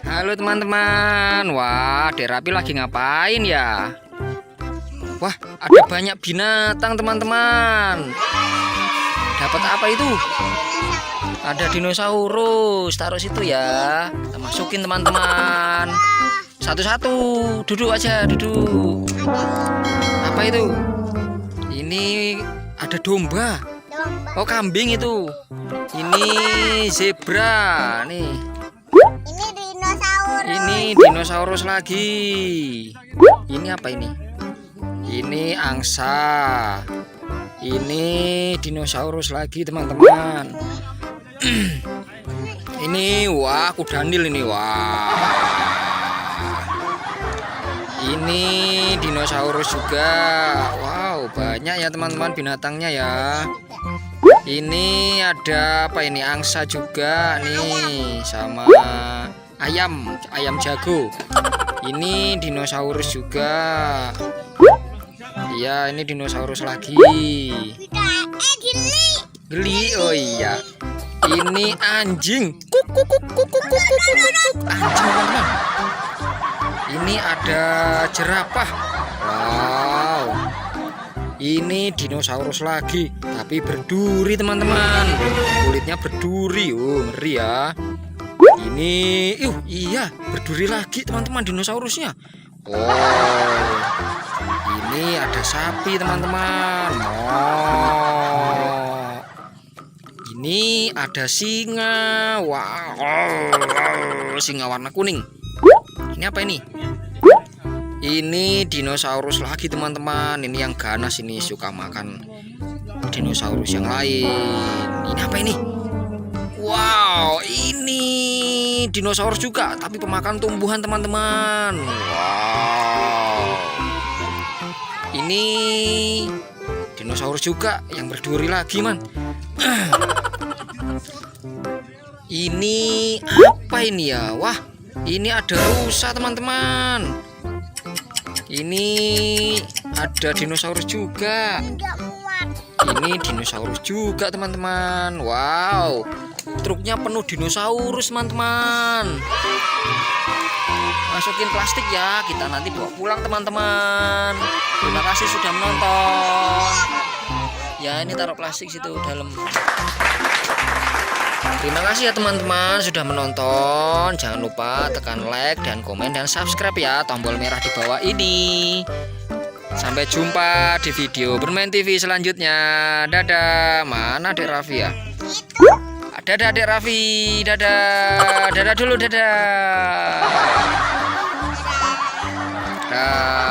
Halo teman-teman. Wah, Dek Rapi lagi ngapain ya? Wah, ada banyak binatang teman-teman. Dapat apa itu? Ada dinosaurus. Taruh situ ya. Kita masukin teman-teman. Satu-satu. Duduk aja, duduk. Apa itu? Ini ada domba. Oh, kambing itu. Ini zebra nih. Ini dinosaurus lagi. Ini apa ini? Ini angsa. Ini dinosaurus lagi teman-teman. Ini wah kudanil ini wah. Ini dinosaurus juga. Wow, banyak ya teman-teman binatangnya ya. Ini ada apa ini? Angsa juga nih sama ayam jago. Ini dinosaurus juga. Iya, ini dinosaurus lagi. Geli. Oh iya. Ini anjing. Anjing teman-teman. Ini ada jerapah. Wow. Ini dinosaurus lagi, tapi berduri teman-teman. Kulitnya berduri. Oh, ngeri ya. Ini, iya, berduri lagi teman-teman dinosaurusnya. Oh, ini ada sapi teman-teman. Oh, ini ada singa. Wow, singa warna kuning. Ini apa ini? Ini dinosaurus lagi teman-teman. Ini yang ganas, ini suka makan dinosaurus yang lain. Ini apa ini? Wow, ini dinosaurus juga, tapi pemakan tumbuhan teman-teman. Wow, ini dinosaurus juga yang berduri lagi man. Ini apa ini ya? Wah, ini ada rusa teman-teman. Ini ada dinosaurus juga. Ini dinosaurus juga teman-teman. Wow, truknya penuh dinosaurus teman-teman. Masukin plastik ya, kita nanti bawa pulang teman-teman. Terima kasih sudah menonton. Ya, ini taruh plastik situ dalam. Terima kasih ya teman-teman sudah menonton. Jangan lupa tekan like dan komen dan subscribe ya, tombol merah di bawah ini. Sampai jumpa di video Bermain TV selanjutnya. Dadah. Mana Dek Raffi ya? Dadah Dek Raffi. Dadah. Dadah dulu, dadah. Dadah.